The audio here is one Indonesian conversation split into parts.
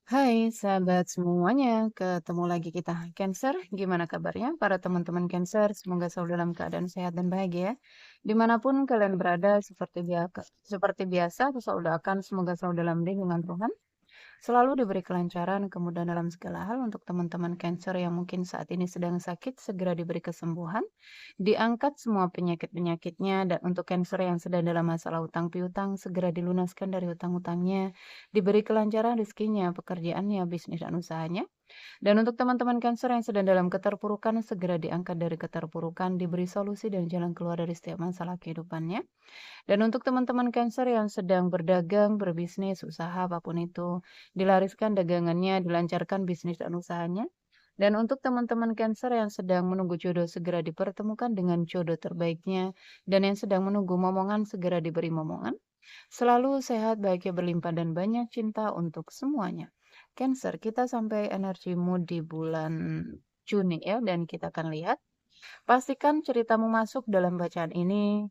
Hai sahabat semuanya, ketemu lagi kita Cancer. Gimana kabarnya para teman-teman Cancer? Semoga selalu dalam keadaan sehat dan bahagia. Dimanapun kalian berada, seperti biasa, aku selalu doakan semoga selalu dalam lindungan Tuhan. Selalu diberi kelancaran, kemudahan dalam segala hal untuk teman-teman Cancer yang mungkin saat ini sedang sakit, segera diberi kesembuhan. Diangkat semua penyakit-penyakitnya, dan untuk Cancer yang sedang dalam masalah hutang piutang, segera dilunaskan dari hutang-hutangnya. Diberi kelancaran rezekinya, pekerjaannya, bisnis dan usahanya. Dan untuk teman-teman Cancer yang sedang dalam keterpurukan, segera diangkat dari keterpurukan, diberi solusi dan jalan keluar dari setiap masalah kehidupannya. Dan untuk teman-teman Cancer yang sedang berdagang, berbisnis, usaha apapun itu, dilariskan dagangannya, dilancarkan bisnis dan usahanya. Dan untuk teman-teman Cancer yang sedang menunggu jodoh, segera dipertemukan dengan jodoh terbaiknya. Dan yang sedang menunggu momongan, segera diberi momongan. Selalu sehat, bahagia, berlimpah, dan banyak cinta untuk semuanya. Cancer, kita sampai energimu di bulan Juni ya, dan kita akan lihat. Pastikan ceritamu masuk dalam bacaan ini.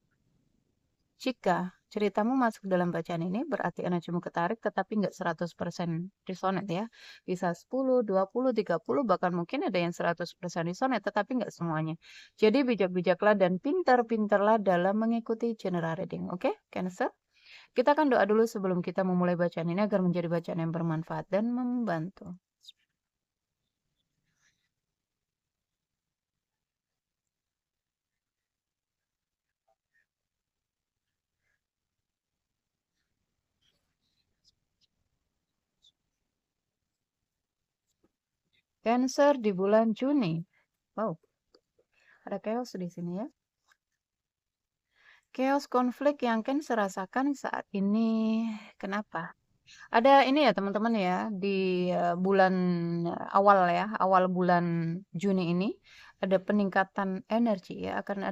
Jika ceritamu masuk dalam bacaan ini, berarti energimu ketarik, tetapi nggak 100% resonate ya. Bisa 10, 20, 30, bahkan mungkin ada yang 100% resonate, tetapi nggak semuanya. Jadi bijak-bijaklah dan pintar-pintarlah dalam mengikuti general reading. Oke, Cancer? Kita akan doa dulu sebelum kita memulai bacaan ini agar menjadi bacaan yang bermanfaat dan membantu. Cancer di bulan Juni. Wow, ada chaos di sini ya. Chaos konflik yang Cancer rasakan saat ini, kenapa? Ada ini ya teman-teman ya, di bulan awal ya, awal bulan Juni ini ada peningkatan energi ya, akan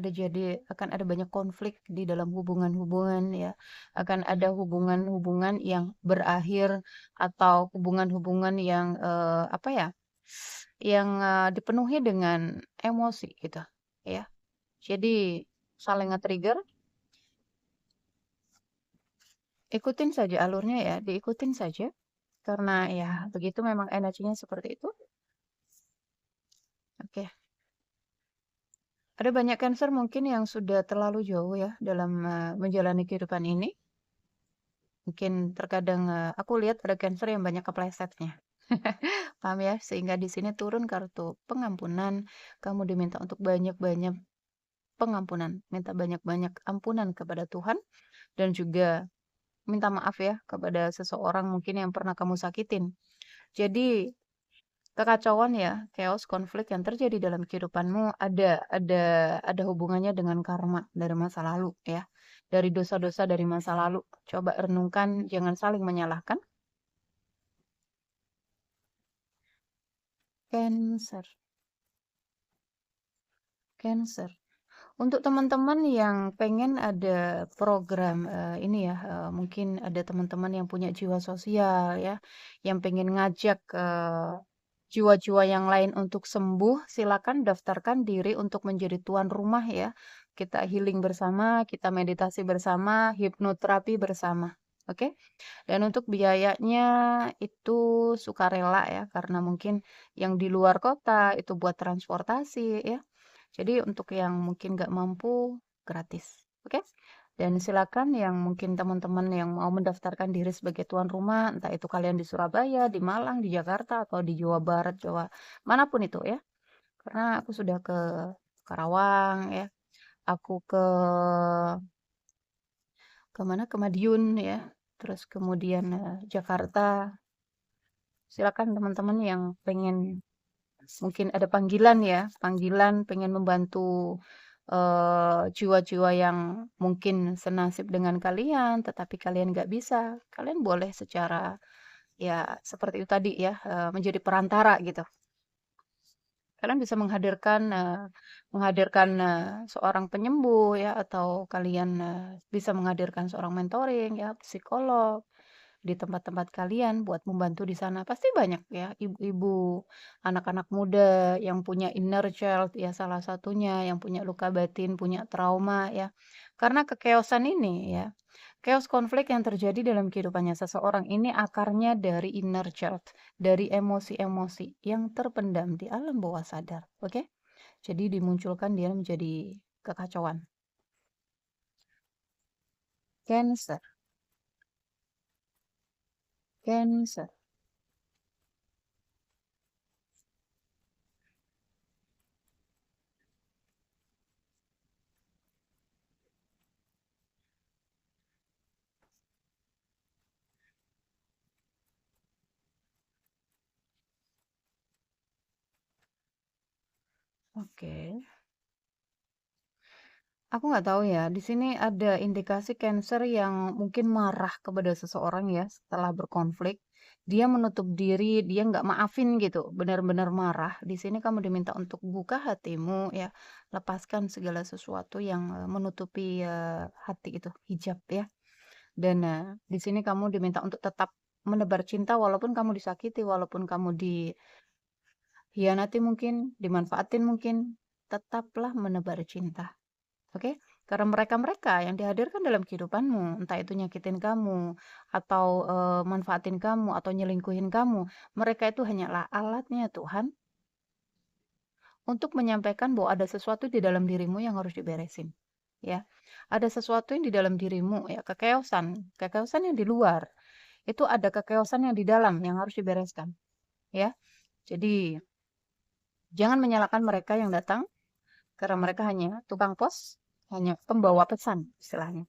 ada banyak konflik di dalam hubungan-hubungan ya, akan ada hubungan-hubungan yang berakhir atau hubungan-hubungan yang apa ya, yang dipenuhi dengan emosi gitu ya. Jadi saling nge-trigger, ikutin saja alurnya ya, diikutin saja. Karena ya begitu memang energinya seperti itu. Oke. Ada banyak Cancer mungkin yang sudah terlalu jauh ya dalam menjalani kehidupan ini. Mungkin terkadang aku lihat ada Cancer yang banyak keplesetnya. Paham ya? Sehingga di sini turun kartu pengampunan. Kamu diminta untuk banyak-banyak pengampunan. Minta banyak-banyak ampunan kepada Tuhan. Dan juga minta maaf ya kepada seseorang mungkin yang pernah kamu sakitin. Jadi kekacauan ya, chaos, konflik yang terjadi dalam kehidupanmu ada hubungannya dengan karma dari masa lalu ya. Dari dosa-dosa dari masa lalu. Coba renungkan, jangan saling menyalahkan. Cancer. Cancer. Untuk teman-teman yang pengen ada program ini ya, mungkin ada teman-teman yang punya jiwa sosial ya, yang pengen ngajak jiwa-jiwa yang lain untuk sembuh, silakan daftarkan diri untuk menjadi tuan rumah ya. Kita healing bersama, kita meditasi bersama, hipnoterapi bersama. Oke? Dan untuk biayanya itu sukarela ya, karena mungkin yang di luar kota itu buat transportasi ya. Jadi untuk yang mungkin nggak mampu, gratis. Oke? Dan silakan yang mungkin teman-teman yang mau mendaftarkan diri sebagai tuan rumah, entah itu kalian di Surabaya, di Malang, di Jakarta, atau di Jawa Barat, Jawa, manapun itu ya. Karena aku sudah ke Karawang ya, aku ke mana? Ke Madiun ya. Terus kemudian Jakarta. Silakan teman-teman yang pengen mungkin ada panggilan ya, panggilan pengen membantu jiwa-jiwa yang mungkin senasib dengan kalian, tetapi kalian nggak bisa. Kalian boleh secara ya seperti itu tadi ya, menjadi perantara gitu. Kalian bisa menghadirkan seorang penyembuh ya, atau kalian bisa menghadirkan seorang mentoring ya, psikolog di tempat-tempat kalian buat membantu di sana. Pasti banyak ya ibu-ibu, anak-anak muda yang punya inner child ya, salah satunya yang punya luka batin, punya trauma ya. Karena kekeosan ini ya, Chaos konflik yang terjadi dalam kehidupannya seseorang ini akarnya dari inner child, dari emosi-emosi yang terpendam di alam bawah sadar, oke? Jadi dimunculkan dia menjadi kekacauan. Cancer, Cancer. Oke. Aku nggak tahu ya, di sini ada indikasi Cancer yang mungkin marah kepada seseorang ya setelah berkonflik. Dia menutup diri, dia nggak maafin gitu, benar-benar marah. Di sini kamu diminta untuk buka hatimu ya, lepaskan segala sesuatu yang menutupi hati itu, hijab ya. Dan di sini kamu diminta untuk tetap menebar cinta walaupun kamu disakiti, walaupun kamu dihianati mungkin, dimanfaatin mungkin, tetaplah menebar cinta. Oke? Karena mereka-mereka yang dihadirkan dalam kehidupanmu, entah itu nyakitin kamu, atau manfaatin kamu, atau nyelingkuhin kamu, mereka itu hanyalah alatnya Tuhan untuk menyampaikan bahwa ada sesuatu di dalam dirimu yang harus diberesin. Ya, ada sesuatu yang di dalam dirimu, ya, kekeosan, kekeosan yang di luar. Itu ada kekeosan yang di dalam yang harus dibereskan, ya. Jadi, jangan menyalahkan mereka yang datang karena mereka hanya tukang pos, hanya pembawa pesan istilahnya.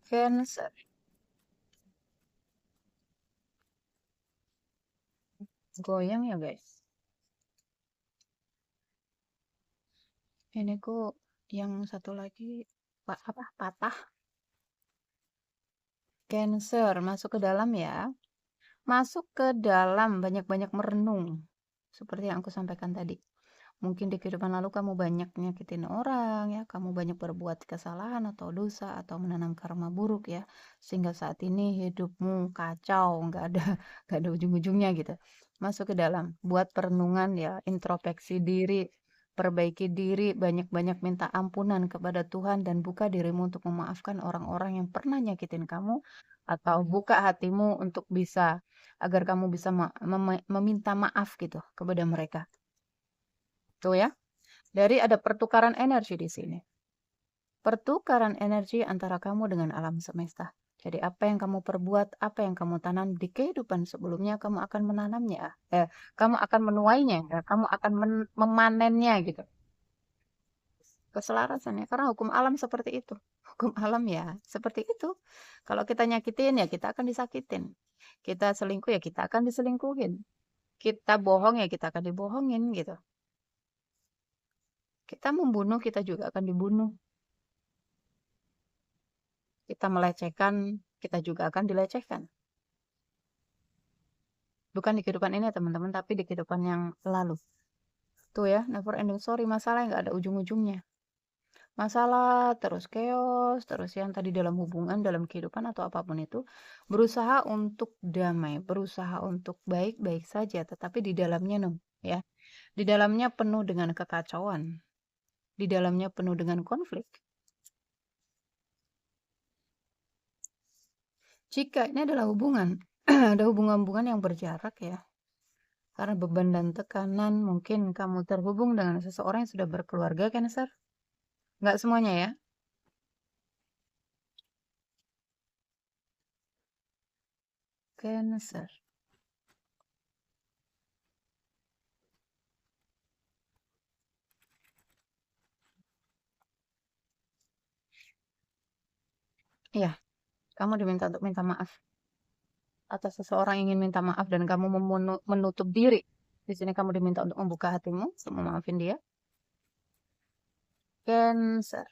Cancer. Goyang ya, guys. Ini kok yang satu lagi apa patah. Cancer masuk ke dalam ya. Masuk ke dalam banyak-banyak merenung. Seperti yang aku sampaikan tadi. Mungkin di kehidupan lalu kamu banyak nyakitin orang ya, kamu banyak berbuat kesalahan atau dosa atau menanam karma buruk ya, sehingga saat ini hidupmu kacau, nggak ada nggak ada ujung-ujungnya gitu. Masuk ke dalam, buat perenungan ya, introspeksi diri, perbaiki diri, banyak-banyak minta ampunan kepada Tuhan dan buka dirimu untuk memaafkan orang-orang yang pernah nyakitin kamu atau buka hatimu untuk bisa agar kamu bisa meminta maaf gitu kepada mereka. Tuh ya. Dari ada pertukaran energi di sini. Pertukaran energi antara kamu dengan alam semesta. Jadi apa yang kamu perbuat, apa yang kamu tanam di kehidupan sebelumnya, kamu akan menanamnya. Kamu akan menuainya, ya. Kamu akan memanennya gitu. Keselarasan ya, karena hukum alam seperti itu. Hukum alam ya seperti itu. Kalau kita nyakitin ya kita akan disakitin. Kita selingkuh ya kita akan diselingkuhin. Kita bohong ya kita akan dibohongin gitu. Kita membunuh kita juga akan dibunuh. Kita melecehkan, kita juga akan dilecehkan. Bukan di kehidupan ini ya teman-teman, tapi di kehidupan yang lalu. Tuh ya, never ending story, masalah yang nggak ada ujung-ujungnya. Masalah, terus chaos, terus yang tadi dalam hubungan, dalam kehidupan atau apapun itu, berusaha untuk damai, berusaha untuk baik-baik saja, tetapi di dalamnya no, ya. Di dalamnya penuh dengan kekacauan, di dalamnya penuh dengan konflik. Jika ini adalah hubungan, ada hubungan-hubungan yang berjarak ya, karena beban dan tekanan mungkin kamu terhubung dengan seseorang yang sudah berkeluarga, Cancer. Nggak semuanya ya. Cancer. Iya, kamu diminta untuk minta maaf. Atas seseorang ingin minta maaf dan kamu menutup diri. Di sini kamu diminta untuk membuka hatimu, untuk memaafin dia. Cancer.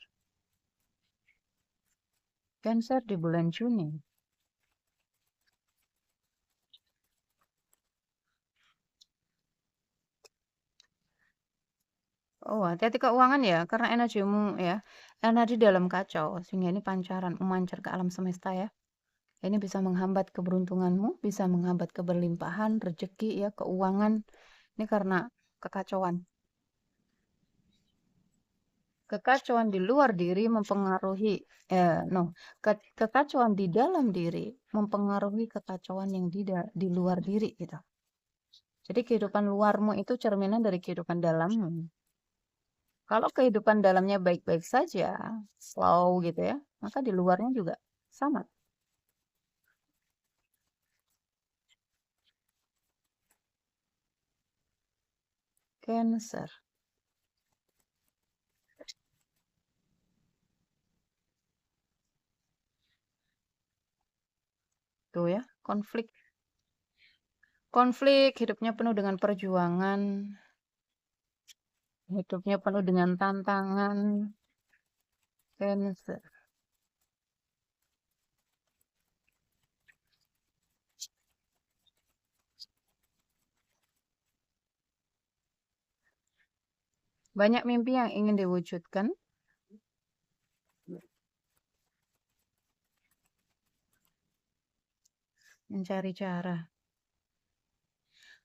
Cancer di bulan Juni. Oh, hati-hati keuangan ya, karena energimu ya, energi dalam kacau, sehingga ini pancaran memancar ke alam semesta ya. Ini bisa menghambat keberuntunganmu, bisa menghambat keberlimpahan, rezeki ya, keuangan. Ini karena kekacauan. Kekacauan di luar diri mempengaruhi, kekacauan di dalam diri mempengaruhi kekacauan yang di luar diri gitu. Jadi kehidupan luarmu itu cerminan dari kehidupan dalammu. Kalau kehidupan dalamnya baik-baik saja, slow gitu ya, maka di luarnya juga sama. Cancer. Tuh ya, konflik. Konflik, hidupnya penuh dengan perjuangan, hidupnya penuh dengan tantangan. Cancer. Banyak mimpi yang ingin diwujudkan, mencari cara.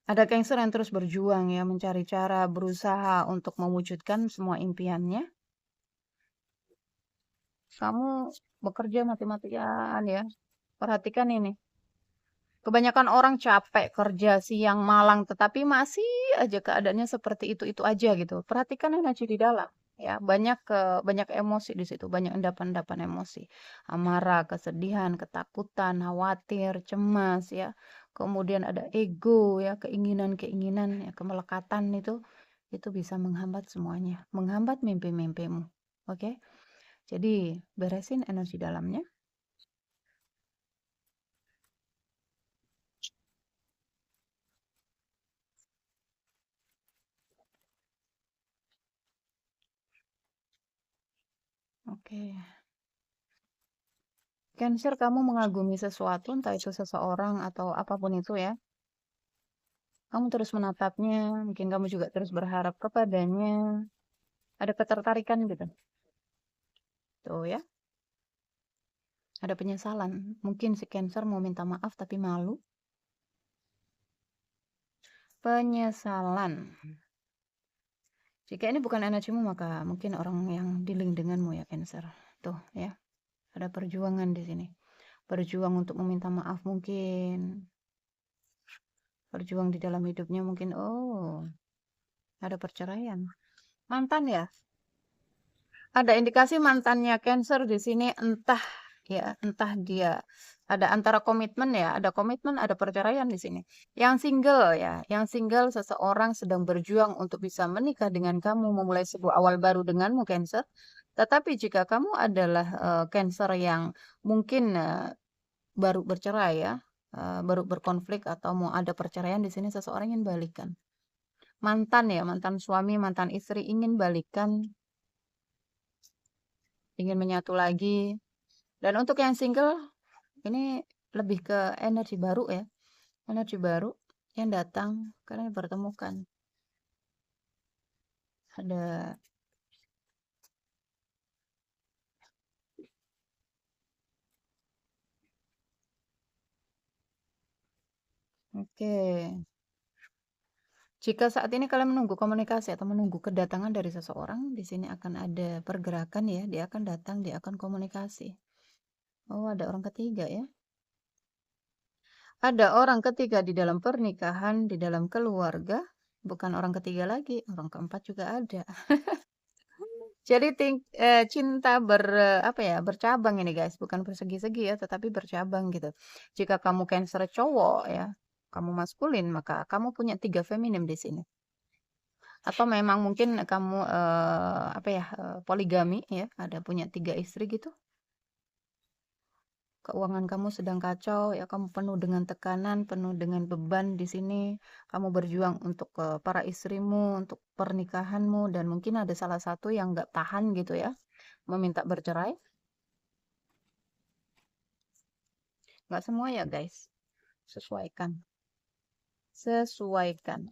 Ada Cancer yang terus berjuang ya, mencari cara, berusaha untuk mewujudkan semua impiannya. Kamu bekerja mati-matian ya. Perhatikan ini. Kebanyakan orang capek kerja siang malang, tetapi masih aja keadaannya seperti itu aja gitu. Perhatikan energi di dalam. Ya, banyak emosi di situ, banyak endapan-endapan emosi. Amarah, kesedihan, ketakutan, khawatir, cemas ya. Kemudian ada ego ya, keinginan-keinginan ya, kemelekatan itu bisa menghambat semuanya, menghambat mimpi-mimpimu. Oke? Jadi, beresin energi dalamnya. Oke. Cancer, kamu mengagumi sesuatu, entah itu seseorang atau apapun itu ya. Kamu terus menatapnya, mungkin kamu juga terus berharap kepadanya. Ada ketertarikan gitu. Tuh ya, ada penyesalan. Mungkin si Cancer mau minta maaf tapi malu. Penyesalan. Jika ini bukan energimu, maka mungkin orang yang dealing denganmu ya Cancer. Tuh ya, ada perjuangan di sini. Berjuang untuk meminta maaf mungkin. Berjuang di dalam hidupnya mungkin, oh, ada perceraian. Mantan ya? Ada indikasi mantannya Cancer di sini, entah dia ada antara komitmen ya, ada komitmen, ada perceraian di sini. Yang single ya, yang single seseorang sedang berjuang untuk bisa menikah dengan kamu, memulai sebuah awal baru denganmu Cancer. Tetapi jika kamu adalah Cancer yang mungkin baru bercerai ya, baru berkonflik atau mau ada perceraian di sini, seseorang ingin balikan. Mantan ya, mantan suami, mantan istri ingin balikan, ingin menyatu lagi. Dan untuk yang single, ini lebih ke energi baru ya. Energi baru yang datang karena dipertemukan. Ada, oke. Jika saat ini kalian menunggu komunikasi atau menunggu kedatangan dari seseorang, di sini akan ada pergerakan ya. Dia akan datang, dia akan komunikasi. Oh, ada orang ketiga ya. Ada orang ketiga di dalam pernikahan, di dalam keluarga. Bukan orang ketiga lagi, orang keempat juga ada. Jadi cinta bercabang ini guys, bukan persegi-segi ya, tetapi bercabang gitu. Jika kamu Cancer cowok ya, kamu maskulin, maka kamu punya 3 feminim di sini. Atau memang mungkin kamu poligami ya, ada punya 3 istri gitu. Keuangan kamu sedang kacau ya, kamu penuh dengan tekanan, penuh dengan beban di sini. Kamu berjuang untuk para istrimu, untuk pernikahanmu, dan mungkin ada salah satu yang nggak tahan gitu ya, meminta bercerai. Nggak semua ya guys. Sesuaikan. Sesuaikan.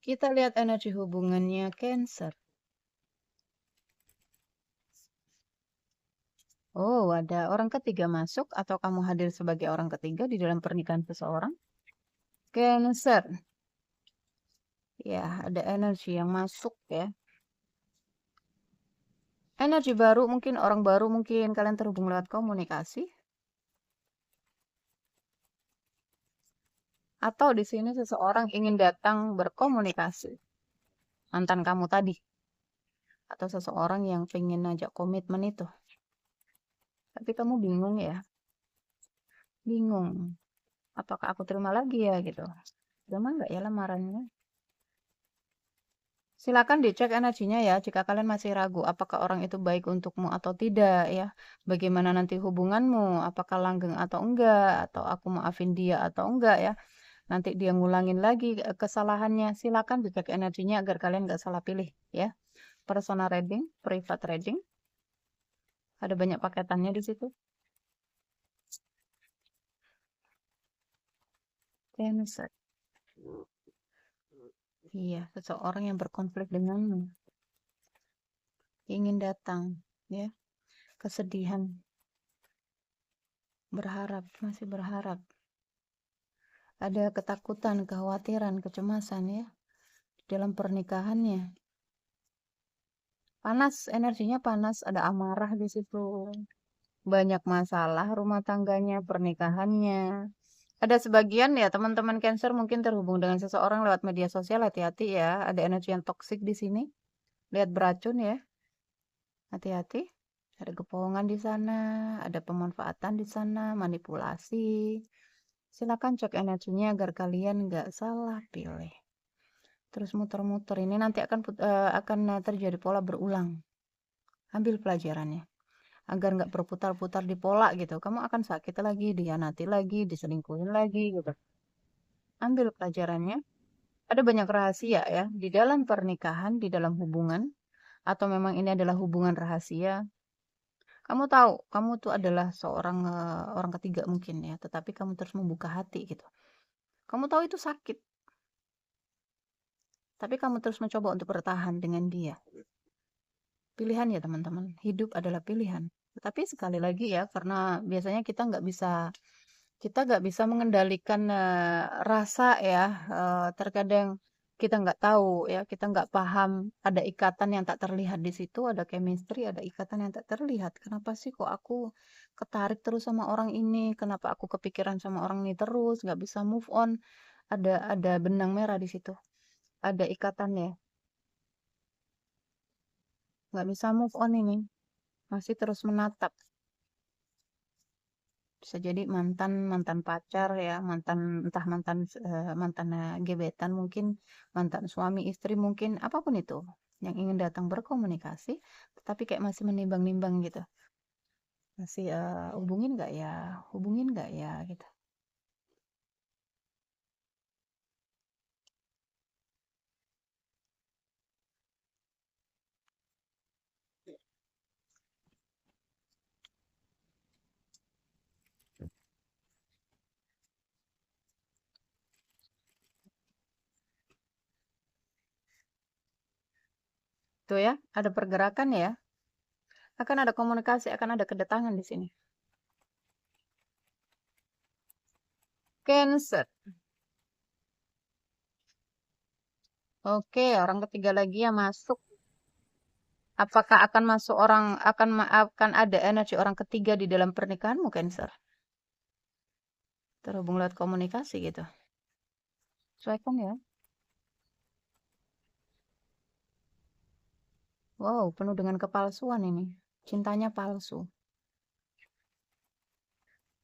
Kita lihat energi hubungannya Cancer. Oh, ada orang ketiga masuk atau kamu hadir sebagai orang ketiga di dalam pernikahan seseorang? Cancer. Ya, ada energi yang masuk ya. Energi baru mungkin, orang baru mungkin kalian terhubung lewat komunikasi. Atau di sini seseorang ingin datang berkomunikasi. Mantan kamu tadi. Atau seseorang yang pengen ngajak komitmen itu. Tapi kamu bingung ya. Bingung. Apakah aku terima lagi ya gitu. Terima nggak ya lamarannya? Silakan dicek energinya ya jika kalian masih ragu apakah orang itu baik untukmu atau tidak ya. Bagaimana nanti hubunganmu, apakah langgeng atau enggak, atau aku maafin dia atau enggak ya. Nanti dia ngulangin lagi kesalahannya. Silakan dicek energinya agar kalian nggak salah pilih ya. Personal reading, private reading. Ada banyak paketannya di situ. Cancer. Iya, seseorang yang berkonflik denganmu. Ingin datang ya. Kesedihan. Berharap, masih berharap. Ada ketakutan, kekhawatiran, kecemasan ya dalam pernikahannya. Panas, energinya panas, ada amarah di situ. Banyak masalah rumah tangganya, pernikahannya. Ada sebagian ya teman-teman Cancer mungkin terhubung dengan seseorang lewat media sosial, hati-hati ya. Ada energi yang toksik di sini. Lihat beracun ya. Hati-hati. Ada kebohongan di sana, ada pemanfaatan di sana, manipulasi. Silakan cek energinya agar kalian nggak salah pilih. Terus muter-muter ini nanti akan terjadi pola berulang. Ambil pelajarannya agar nggak berputar-putar di pola gitu. Kamu akan sakit lagi, dihianati lagi, diselingkuhin lagi gitu. Ambil pelajarannya. Ada banyak rahasia ya di dalam pernikahan, di dalam hubungan, atau memang ini adalah hubungan rahasia. Kamu tahu, kamu tuh adalah seorang orang ketiga mungkin ya, tetapi kamu terus membuka hati gitu. Kamu tahu itu sakit, tapi kamu terus mencoba untuk bertahan dengan dia. Pilihan ya teman-teman, hidup adalah pilihan. Tetapi sekali lagi ya, karena biasanya kita nggak bisa mengendalikan rasa ya. Terkadang kita nggak tahu ya, kita nggak paham. Ada ikatan yang tak terlihat di situ, ada chemistry, ada ikatan yang tak terlihat. Kenapa sih kok aku ketarik terus sama orang ini? Kenapa aku kepikiran sama orang ini terus? Nggak bisa move on. Ada benang merah di situ. Ada ikatannya. Nggak bisa move on ini. Masih terus menatap. Bisa jadi mantan mantan pacar ya, mantan entah mantan gebetan mungkin, mantan suami istri mungkin, apapun itu yang ingin datang berkomunikasi, tetapi kayak masih menimbang-nimbang gitu. Masih hubungin nggak ya, hubungin nggak ya gitu. Tuh ya, ada pergerakan ya, akan ada komunikasi, akan ada kedatangan di sini. Cancer. Oke, orang ketiga lagi yang masuk. Apakah akan masuk akan ada energi orang ketiga di dalam pernikahanmu, Cancer? Terhubung lewat komunikasi gitu. Sesuaikan ya. Wow, penuh dengan kepalsuan ini. Cintanya palsu.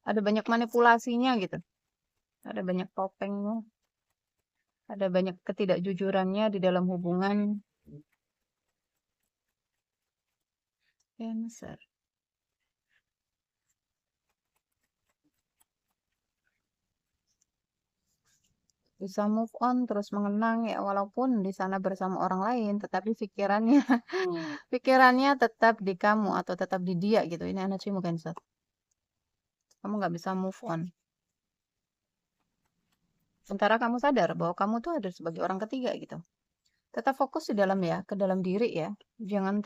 Ada banyak manipulasinya gitu. Ada banyak topengnya. Ada banyak ketidakjujurannya di dalam hubungan. Cancer. Bisa move on terus mengenang ya walaupun di sana bersama orang lain, tetapi pikirannya pikirannya tetap di kamu atau tetap di dia gitu. Ini energimu Cancer. Kamu nggak bisa move on. Sementara kamu sadar bahwa kamu tuh ada sebagai orang ketiga gitu. Tetap fokus di dalam ya, ke dalam diri ya. Jangan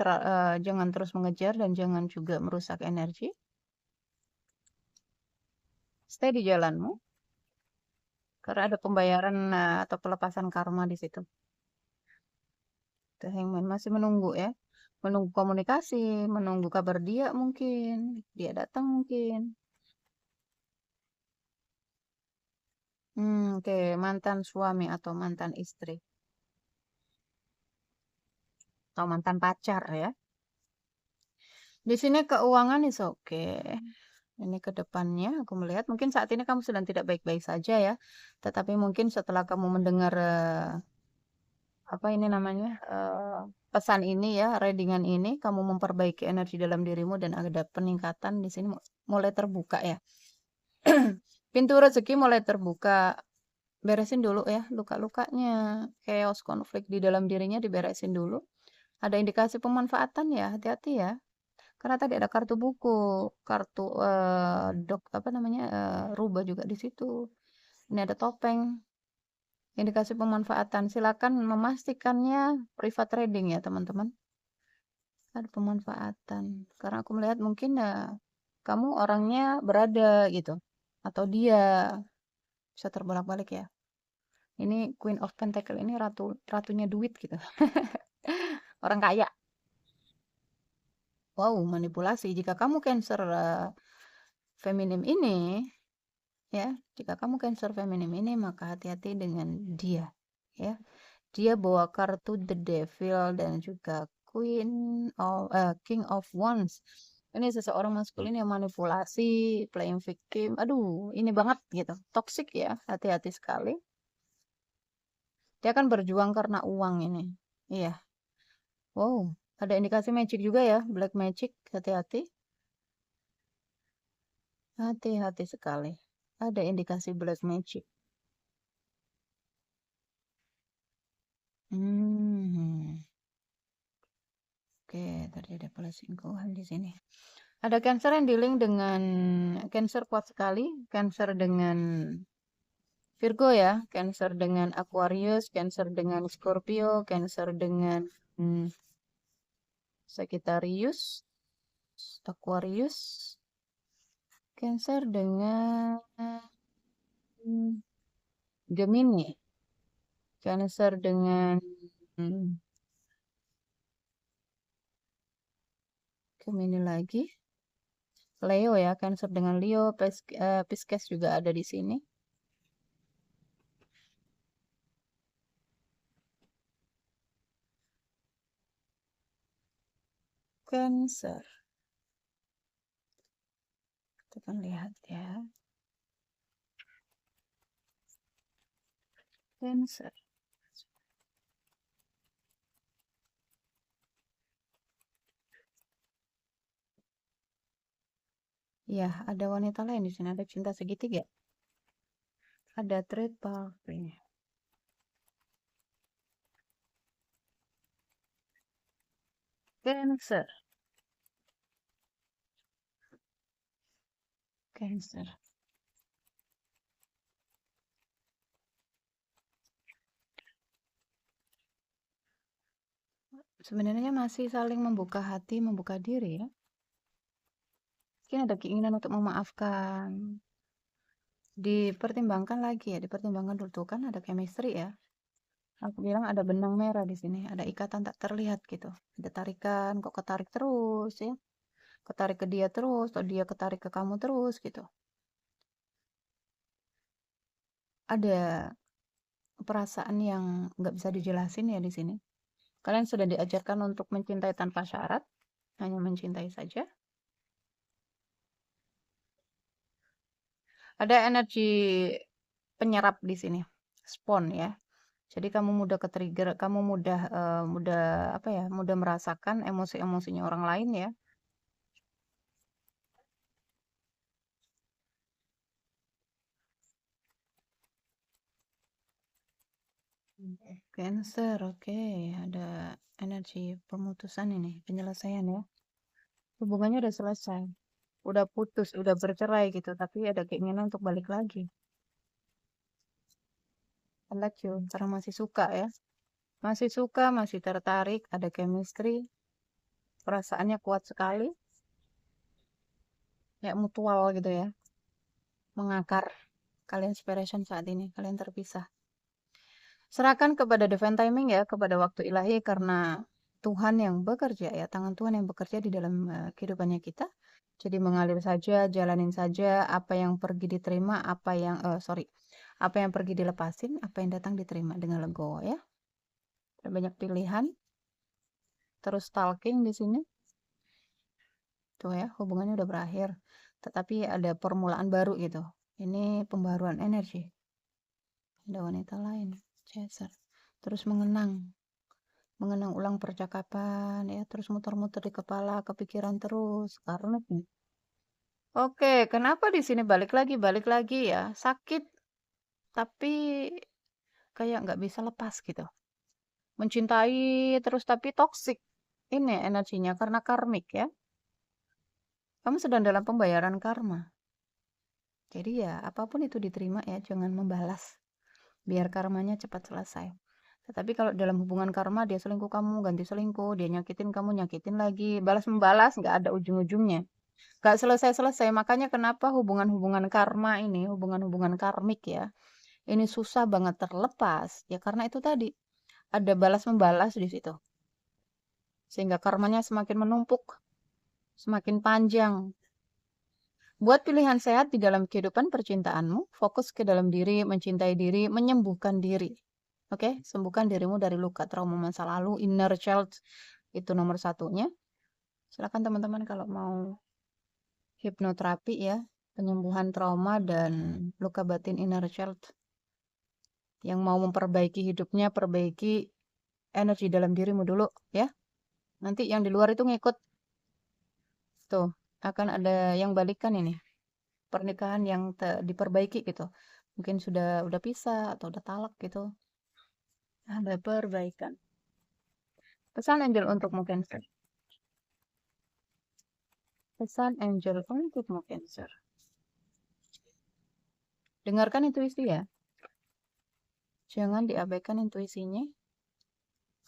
terus mengejar dan jangan juga merusak energi. Stay di jalanmu, karena ada pembayaran atau pelepasan karma di situ. The Hangman masih menunggu ya. Menunggu komunikasi, menunggu kabar dia mungkin. Dia datang mungkin. Oke, mantan suami atau mantan istri. Atau mantan pacar ya. Di sini keuangan is oke. Ini ke depannya aku melihat mungkin saat ini kamu sedang tidak baik-baik saja ya. Tetapi mungkin setelah kamu mendengar apa ini namanya pesan ini ya, readingan ini, kamu memperbaiki energi dalam dirimu dan ada peningkatan di sini mulai terbuka ya. Pintu rezeki mulai terbuka. Beresin dulu ya luka-lukanya, chaos konflik di dalam dirinya diberesin dulu. Ada indikasi pemanfaatan ya, hati-hati ya. Karena tadi ada kartu buku, kartu apa namanya rubah juga di situ. Ini ada topeng. Indikasi pemanfaatan. Silakan memastikannya private trading ya teman-teman. Ada pemanfaatan. Karena aku melihat mungkin kamu orangnya berada gitu. Atau dia bisa terbolak-balik ya. Ini Queen of Pentacle ini ratunya duit gitu. Orang kaya. Wow, manipulasi. Jika kamu Cancer feminim ini, ya, jika kamu Cancer feminim ini, maka hati-hati dengan dia, ya. Dia bawa kartu The Devil dan juga King of Wands. Ini seseorang maskulin yang manipulasi, playing victim. Aduh, ini banget gitu. Toxic ya, hati-hati sekali. Dia akan berjuang karena uang ini. Iya. Wow, ada indikasi magic juga ya, black magic, hati-hati. Hati-hati sekali. Ada indikasi black magic. Oke, terjadi pelselingkuhan di sini. Ada Cancer yang dealing dengan Cancer kuat sekali, Cancer dengan Virgo ya, Cancer dengan Aquarius, Cancer dengan Scorpio, Cancer dengan Sagittarius, Aquarius, Cancer dengan Gemini, Cancer dengan Gemini lagi, Leo ya, Cancer dengan Leo, Pisces juga ada di sini. Cancer. Kita akan lihat ya. Cancer. Ya, ada wanita lain di sini. Ada cinta segitiga. Ada third party. Cancer. Cancer. Sebenarnya masih saling membuka hati, membuka diri ya. Mungkin ada keinginan untuk memaafkan. Dipertimbangkan lagi ya, dipertimbangkan dulu kan ada chemistry ya. Aku bilang ada benang merah di sini, ada ikatan tak terlihat gitu. Ada tarikan, kok ketarik terus ya. Ketarik ke dia terus, atau dia ketarik ke kamu terus gitu. Ada perasaan yang nggak bisa dijelasin ya di sini. Kalian sudah diajarkan untuk mencintai tanpa syarat, hanya mencintai saja. Ada energi penyerap di sini, spon ya. Jadi kamu mudah ke-trigger, kamu mudah apa ya, mudah merasakan emosi-emosinya orang lain ya. Cancer, oke. Ada energi pemutusan ini, penyelesaian ya. Hubungannya udah selesai, udah putus, udah bercerai gitu, tapi ada keinginan untuk balik lagi. I like you, karena masih suka ya. Masih suka, masih tertarik, ada chemistry, perasaannya kuat sekali, kayak mutual gitu ya, mengakar. Kalian separation saat ini, kalian terpisah. Serahkan kepada divine timing ya, kepada waktu ilahi, karena Tuhan yang bekerja ya, tangan Tuhan yang bekerja di dalam kehidupannya kita. Jadi mengalir saja, jalanin saja, apa yang pergi diterima, apa yang pergi dilepasin, apa yang datang diterima dengan legowo ya. Ada banyak pilihan. Terus stalking di sini. Tuh ya, hubungannya udah berakhir. Tetapi ada permulaan baru gitu. Ini pembaruan energi. Ada wanita lain, Chaser. Terus mengenang ulang percakapan ya, terus muter-muter di kepala, kepikiran terus karena oke, kenapa di sini balik lagi ya, sakit tapi kayak nggak bisa lepas gitu, mencintai terus tapi toksik ini energinya karena karmik ya, kamu sedang dalam pembayaran karma, jadi ya apapun itu diterima ya, jangan membalas biar karmanya cepat selesai. Tetapi kalau dalam hubungan karma dia selingkuh kamu, ganti selingkuh, dia nyakitin kamu, nyakitin lagi, balas-membalas nggak ada ujung-ujungnya. Nggak selesai-selesai. Makanya kenapa hubungan-hubungan karma ini, hubungan-hubungan karmik ya, ini susah banget terlepas. Ya karena itu tadi, ada balas-membalas di situ. Sehingga karmanya semakin menumpuk, semakin panjang. Buat pilihan sehat di dalam kehidupan percintaanmu, fokus ke dalam diri, mencintai diri, menyembuhkan diri. Oke, sembuhkan dirimu dari luka trauma masa lalu, inner child itu nomor satunya. Silakan teman-teman kalau mau hipnoterapi ya, penyembuhan trauma dan luka batin inner child. Yang mau memperbaiki hidupnya, perbaiki energi dalam dirimu dulu ya. Nanti yang di luar itu ngikut. Tuh, akan ada yang balikan ini. Pernikahan yang diperbaiki gitu. Mungkin udah pisah atau udah talak gitu. Ada perbaikan. Pesan angel untukmu Cancer. Pesan angel untukmu Cancer. Dengarkan intuisi ya. Jangan diabaikan intuisinya.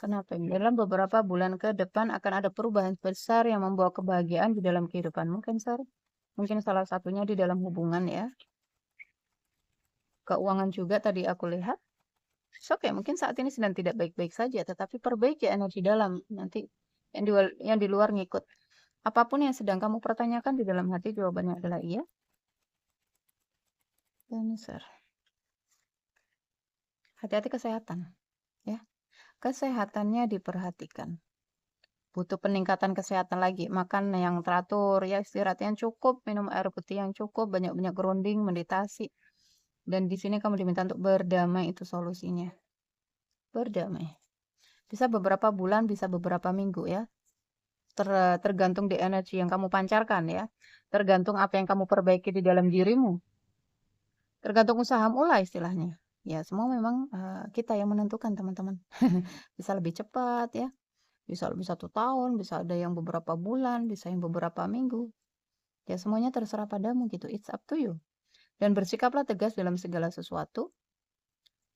Kenapa? Dalam beberapa bulan ke depan akan ada perubahan besar yang membawa kebahagiaan di dalam kehidupanmu, Cancer. Mungkin salah satunya di dalam hubungan ya. Keuangan juga tadi aku lihat. Oke, mungkin saat ini sedang tidak baik-baik saja, tetapi perbaiki energi dalam. Nanti yang di luar ngikut. Apapun yang sedang kamu pertanyakan di dalam hati, jawabannya adalah iya. Cancer. Hati-hati kesehatan. Ya, kesehatannya diperhatikan. Butuh peningkatan kesehatan lagi, makan yang teratur, ya istirahat yang cukup, minum air putih yang cukup, banyak-banyak grounding, meditasi. Dan di sini kamu diminta untuk berdamai, itu solusinya. Berdamai. Bisa beberapa bulan, bisa beberapa minggu ya. Tergantung di energi yang kamu pancarkan ya. Tergantung apa yang kamu perbaiki di dalam dirimu. Tergantung usahamu lah istilahnya. Ya, semua memang kita yang menentukan teman-teman. Bisa lebih cepat ya. Bisa lebih 1 tahun, bisa ada yang beberapa bulan, bisa yang beberapa minggu. Ya semuanya terserah padamu gitu. It's up to you. Dan bersikaplah tegas dalam segala sesuatu.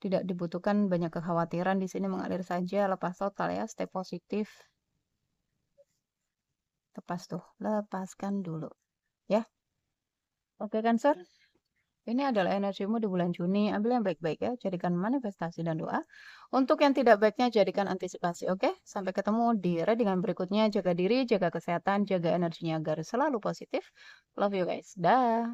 Tidak dibutuhkan banyak kekhawatiran di sini, mengalir saja, lepas total ya, stay positif. Lepas tuh, lepaskan dulu. Ya. Oke Cancer. Ini adalah energimu di bulan Juni. Ambil yang baik-baik ya. Jadikan manifestasi dan doa. Untuk yang tidak baiknya, jadikan antisipasi. Oke? Sampai ketemu di readingan berikutnya. Jaga diri, jaga kesehatan, jaga energinya agar selalu positif. Love you guys. Dah.